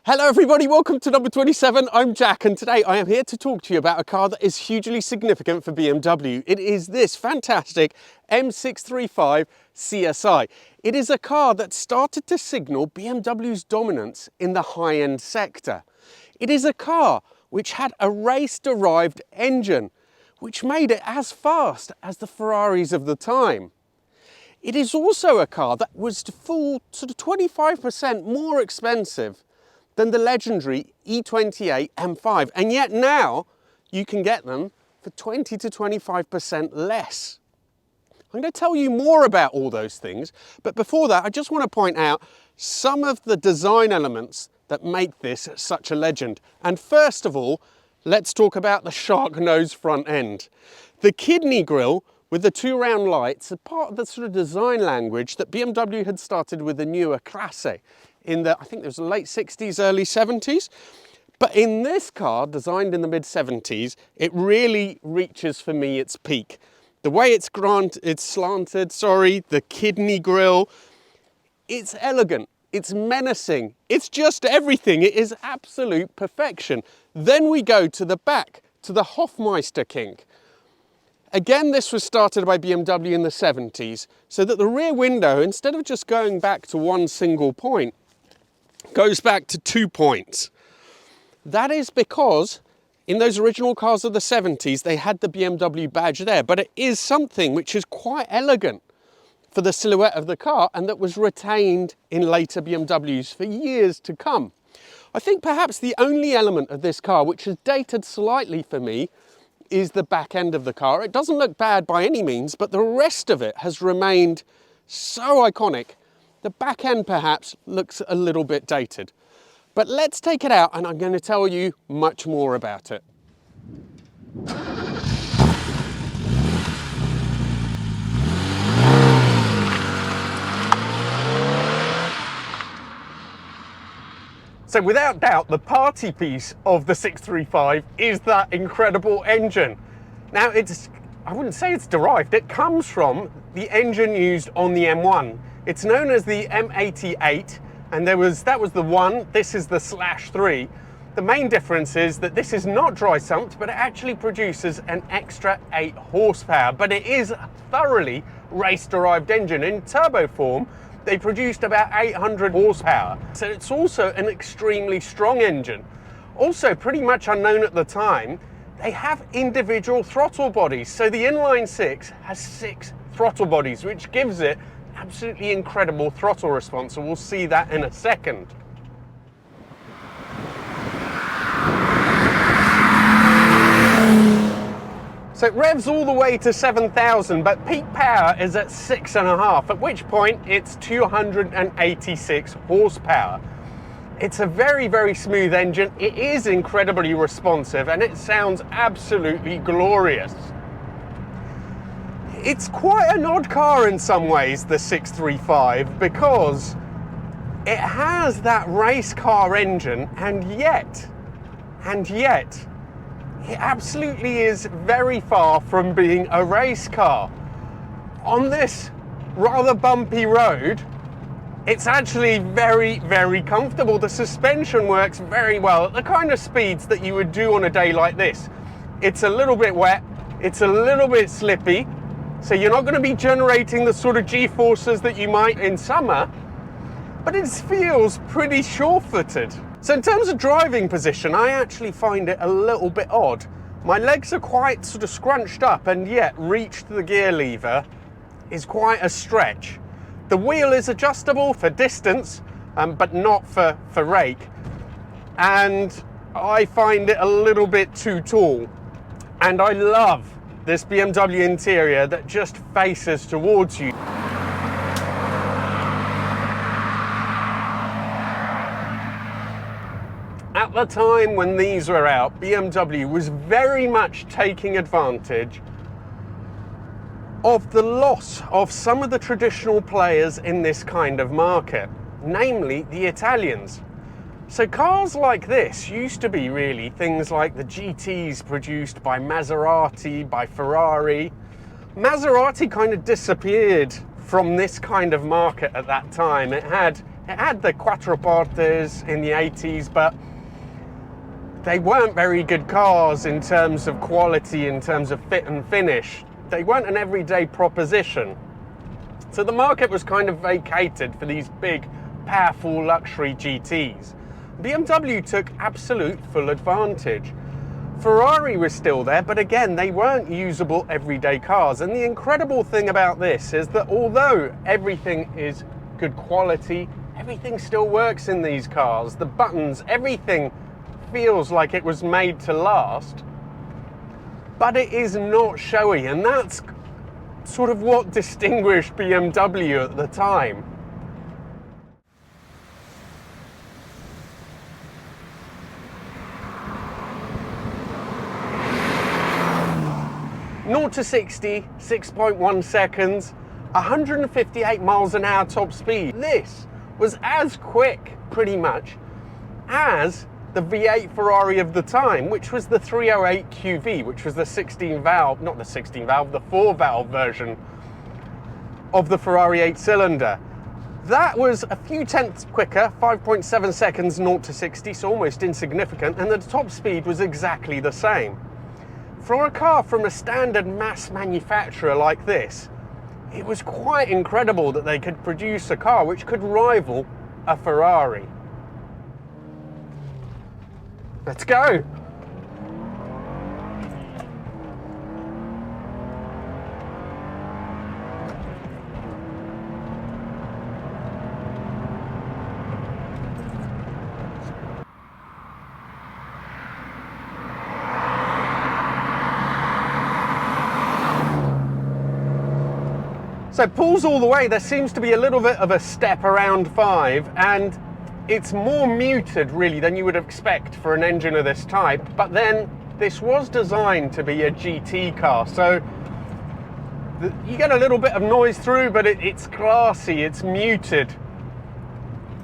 Hello everybody, welcome to number 27. I'm Jack and today I am here to talk to you about a car that is hugely significant for BMW. It is this fantastic M635CSI. It is a car that started to signal BMW's dominance in the high-end sector. It is a car which had a race-derived engine, which made it as fast as the Ferraris of the time. It is also a car that was full sort of 25% more expensive than the legendary E28 M5, and yet now you can get them for 20 to 25% less. I'm going to tell you more about all those things, but before that I just want to point out some of the design elements that make this such a legend. And first of all, let's talk about the shark nose front end. The kidney grille with the two round lights are part of the sort of design language that BMW had started with the newer Classe in the, I think it was the late 60s, early 70s. But in this car, designed in the mid 70s, it really reaches for me its peak. The way it's slanted, the kidney grille, it's elegant, it's menacing, it's just everything. It is absolute perfection. Then we go to the back, to the Hofmeister kink. Again, this was started by BMW in the 70s, so that the rear window, instead of just going back to one single point, goes back to 2 points. That is because in those original cars of the 70s, they had the BMW badge there, but it is something which is quite elegant for the silhouette of the car and that was retained in later BMWs for years to come. I think perhaps the only element of this car which has dated slightly for me is the back end of the car. It doesn't look bad by any means, but the rest of it has remained so iconic. The back end perhaps looks a little bit dated. But let's take it out and I'm going to tell you much more about it. So without doubt, the party piece of the 635 is that incredible engine. Now I wouldn't say it's derived, it comes from the engine used on the M1. It's known as the M88, and that was the one, this is the /3. The main difference is that this is not dry sumped, but it actually produces an extra 8 horsepower, but it is a thoroughly race-derived engine. In turbo form, they produced about 800 horsepower. So it's also an extremely strong engine. Also pretty much unknown at the time, they have individual throttle bodies. So the inline 6 has 6 throttle bodies, which gives it absolutely incredible throttle response, and we'll see that in a second. So it revs all the way to 7,000, but peak power is at 6.5, at which point it's 286 horsepower. It's a very, very smooth engine. It is incredibly responsive and it sounds absolutely glorious. It's quite an odd car in some ways, the 635, because it has that race car engine and yet, it absolutely is very far from being a race car. On this rather bumpy road, it's actually very, very comfortable. The suspension works very well at the kind of speeds that you would do on a day like this. It's a little bit wet, it's a little bit slippy, so you're not going to be generating the sort of G-forces that you might in summer, but it feels pretty sure-footed. So in terms of driving position, I actually find it a little bit odd. My legs are quite sort of scrunched up, and yet reach to the gear lever is quite a stretch. The wheel is adjustable for distance, but not for rake. And I find it a little bit too tall. And I love this BMW interior that just faces towards you. At the time when these were out, BMW was very much taking advantage of the loss of some of the traditional players in this kind of market, namely the Italians. So cars like this used to be really things like the GTs produced by Maserati, by Ferrari. Maserati kind of disappeared from this kind of market at that time. It had It had the quattroportes in the 80s, but they weren't very good cars in terms of quality, in terms of fit and finish. They weren't an everyday proposition. So the market was kind of vacated for these big, powerful luxury GTs. BMW took absolute full advantage. Ferrari was still there, but again, they weren't usable everyday cars. And the incredible thing about this is that although everything is good quality, everything still works in these cars. The buttons, everything feels like it was made to last, but it is not showy. And that's sort of what distinguished BMW at the time. 0 to 60, 6.1 seconds, 158 miles an hour top speed. This was as quick, pretty much, as the V8 Ferrari of the time, which was the 308 QV, which was the 16 valve, not the 16 valve, the 4 valve version of the Ferrari 8-cylinder. That was a few tenths quicker, 5.7 seconds 0 to 60, so almost insignificant, and the top speed was exactly the same. For a car from a standard mass manufacturer like this, it was quite incredible that they could produce a car which could rival a Ferrari. Let's go! So pulls all the way, there seems to be a little bit of a step around 5, and it's more muted really than you would expect for an engine of this type, but then this was designed to be a GT car, so you get a little bit of noise through, but it's classy, it's muted.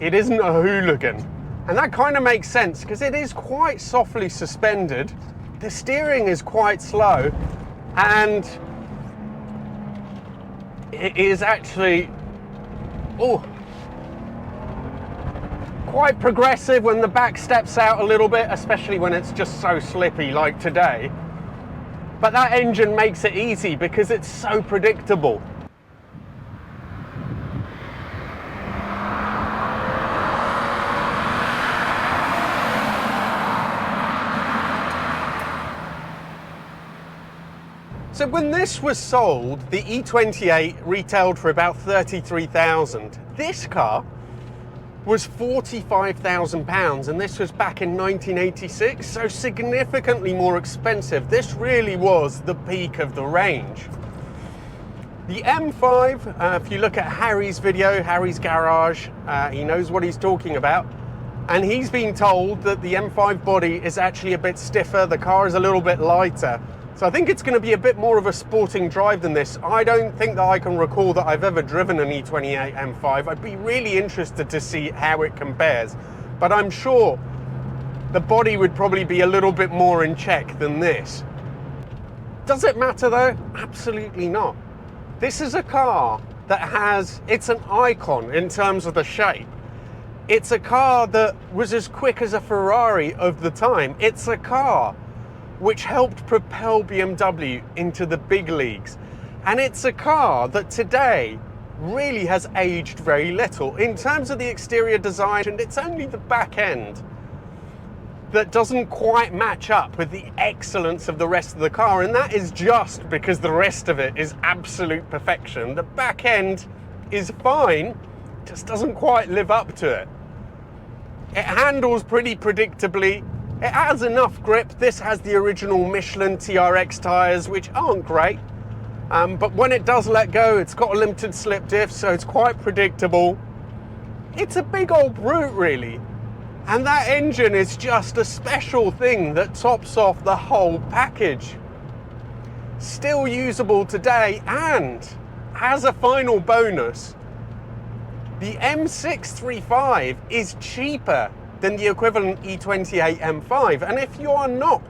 It isn't a hooligan. And that kind of makes sense because it is quite softly suspended. The steering is quite slow, and it is actually, quite progressive when the back steps out a little bit, especially when it's just so slippy like today. But that engine makes it easy because it's so predictable. So when this was sold, the E28 retailed for about £33,000. This car was £45,000, and this was back in 1986, so significantly more expensive. This really was the peak of the range. The M5, if you look at Harry's video, Harry's Garage, he knows what he's talking about, and he's been told that the M5 body is actually a bit stiffer, the car is a little bit lighter. So I think it's going to be a bit more of a sporting drive than this. I don't think that I can recall that I've ever driven an E28 M5. I'd be really interested to see how it compares. But I'm sure the body would probably be a little bit more in check than this. Does it matter though? Absolutely not. This is a car that it's an icon in terms of the shape. It's a car that was as quick as a Ferrari of the time. It's a car which helped propel BMW into the big leagues. And it's a car that today really has aged very little. In terms of the exterior design, and it's only the back end that doesn't quite match up with the excellence of the rest of the car, and that is just because the rest of it is absolute perfection. The back end is fine, just doesn't quite live up to it. It handles pretty predictably. It has enough grip. This has the original Michelin TRX tyres, which aren't great, but when it does let go, it's got a limited slip diff, so it's quite predictable. It's a big old brute really, and that engine is just a special thing that tops off the whole package. Still usable today, and as a final bonus, the M635 is cheaper than the equivalent E28 M5. And if you are not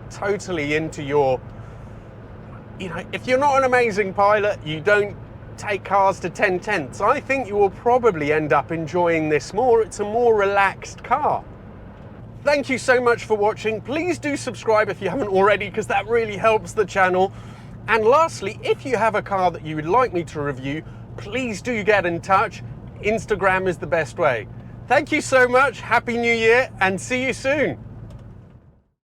totally into if you're not an amazing pilot, you don't take cars to 10/10ths, I think you will probably end up enjoying this more. It's a more relaxed car. Thank you so much for watching. Please do subscribe if you haven't already, because that really helps the channel. And lastly, if you have a car that you would like me to review, please do get in touch. Instagram is the best way. Thank you so much. Happy New Year and see you soon.